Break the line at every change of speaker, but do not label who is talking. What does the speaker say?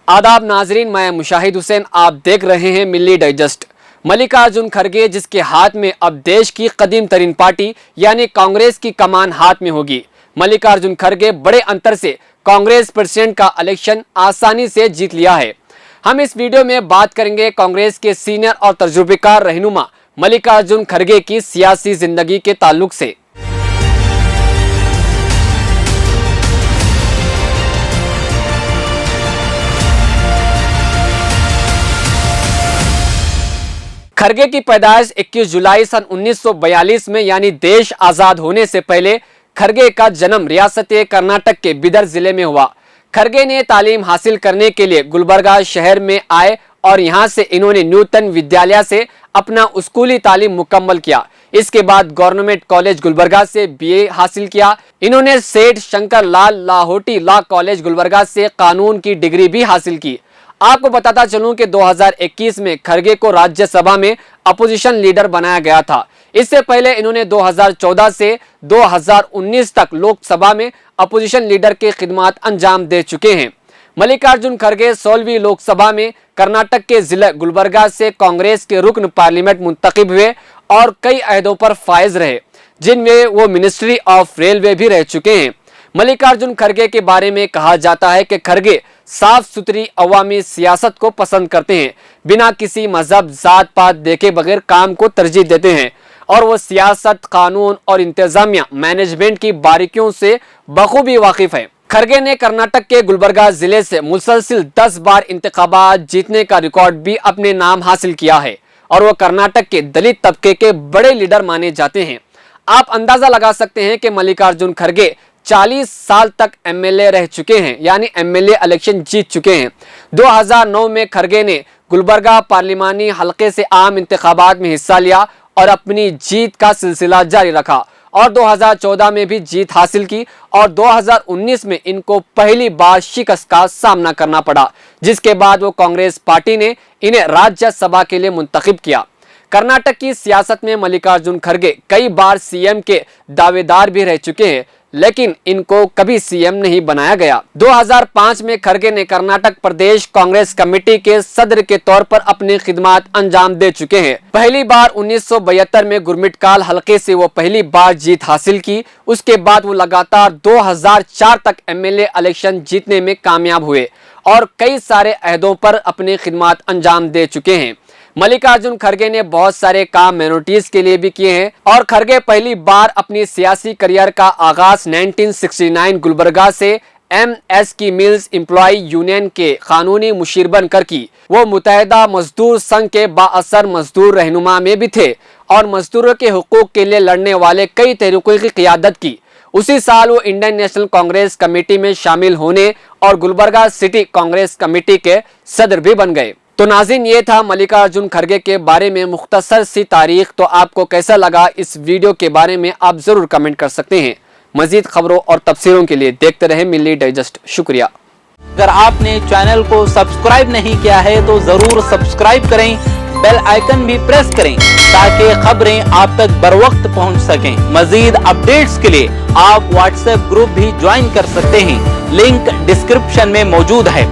आदाब नाजरीन, मैं मुशाहिद हुसैन, आप देख रहे हैं मिल्ली डाइजेस्ट। मल्लिकार्जुन खड़गे जिसके हाथ में अब देश की कदीम तरीन पार्टी यानी कांग्रेस की कमान हाथ में होगी। मल्लिकार्जुन खड़गे बड़े अंतर से कांग्रेस प्रेसिडेंट का इलेक्शन आसानी से जीत लिया है। हम इस वीडियो में बात करेंगे कांग्रेस के सीनियर और तजुर्बेकार रहनुमा मल्लिकार्जुन खड़गे की सियासी जिंदगी के ताल्लुक से। खड़गे की पैदाइश 21 जुलाई सन 1942 में यानी देश आजाद होने से पहले खड़गे का जन्म रियासत कर्नाटक के बिदर जिले में हुआ। खड़गे ने तालीम हासिल करने के लिए गुलबर्गा शहर में आए और यहां से इन्होंने न्यूटन विद्यालय से अपना स्कूली तालीम मुकम्मल किया। इसके बाद गवर्नमेंट कॉलेज गुलबर्गा से बीए हासिल किया। इन्होंने सेठ शंकर लाल लाहौटी लॉ कॉलेज गुलबर्गा से कानून की डिग्री भी हासिल की। आपको बताता चलूं कि 2021 में खड़गे को राज्यसभा में अपोजिशन लीडर बनाया गया था। इससे पहले इन्होंने 2014 से 2019 तक लोकसभा में अपोजिशन लीडर की खिदमत अंजाम दे चुके हैं। मल्लिकार्जुन खड़गे 16वीं लोकसभा में कर्नाटक के जिला गुलबर्गा से कांग्रेस के रुकन पार्लियामेंट मुंतखब हुए और कई अहदों पर फायज रहे, जिनमें वो मिनिस्ट्री ऑफ रेलवे भी रह चुके हैं। मल्लिकार्जुन खड़गे के बारे में कहा जाता है कि खड़गे साफ सुथरी अवामी सियासत को पसंद करते हैं, बिना किसी मजहब जात पात देखे बगैर काम को तरजीह देते हैं और वो सियासत, कानून और इंतजामिया मैनेजमेंट की बारीकियों से बखूबी वाकिफ है। खड़गे ने कर्नाटक के गुलबर्गा जिले से मुसलसिल 10 बार इंतखाबात जीतने का रिकॉर्ड भी अपने नाम हासिल किया है और वो कर्नाटक के दलित तबके के बड़े लीडर माने जाते हैं। आप अंदाजा लगा सकते हैं कि मल्लिकार्जुन खड़गे 40 साल तक एमएलए रह चुके हैं, यानी एमएलए इलेक्शन जीत चुके हैं। 2009 में खड़गे ने गुलबर्गा पार्लिमानी हलके से आम इंतखाबात में हिस्सा लिया और अपनी जीत का सिलसिला जारी रखा और 2014 में भी जीत हासिल की और 2019 में इनको पहली बार शिकस्त का सामना करना पड़ा, जिसके बाद वो कांग्रेस पार्टी ने इन्हें राज्यसभा के लिए मुंतखब किया। कर्नाटक की सियासत में मल्लिकार्जुन खड़गे कई बार सीएम के दावेदार भी रह चुके हैं, लेकिन इनको कभी सीएम नहीं बनाया गया। 2005 में खड़गे ने कर्नाटक प्रदेश कांग्रेस कमेटी के सदर के तौर पर अपनी खिदमत अंजाम दे चुके हैं। पहली बार 1972 में गुरमिटकाल हलके से वो पहली बार जीत हासिल की। उसके बाद वो लगातार 2004 तक एमएलए इलेक्शन जीतने में कामयाब हुए और कई सारे अहदों पर अपनी खिदमत अंजाम दे चुके हैं। मल्लिकार्जुन खड़गे ने बहुत सारे काम माइनॉरिटीज के लिए भी किए हैं और खड़गे पहली बार अपनी सियासी करियर का आगाज 1969 गुलबर्गा से एमएस की मिल्स एम्प्लॉय यूनियन के कानूनी मुशीर बनकर की। वो मुत्तहिदा मजदूर संघ के बाअसर मजदूर रहनुमा में भी थे और मजदूरों के हुकूक के लिए लड़ने वाले कई तहरीकों की क़ियादत की। उसी साल वो इंडियन नेशनल कांग्रेस कमेटी में शामिल होने और गुलबर्गा सिटी कांग्रेस कमेटी के सदर भी बन गए। तो नाज़रीन, ये था मल्लिकार्जुन खड़गे के बारे में मुख्तसर सी तारीख। तो आपको कैसा लगा इस वीडियो के बारे में आप जरूर कमेंट कर सकते हैं। मजीद खबरों और तफसीरों के लिए देखते रहें मिल्ली डाइजेस्ट। शुक्रिया।
अगर आपने चैनल को सब्सक्राइब नहीं किया है तो जरूर सब्सक्राइब करें, बेल आइकन भी प्रेस करें ताकि खबरें आप तक बर वक्त पहुँच सकें। मजीद अपडेट्स के लिए आप व्हाट्सएप ग्रुप भी ज्वाइन कर सकते हैं, लिंक डिस्क्रिप्शन में मौजूद है।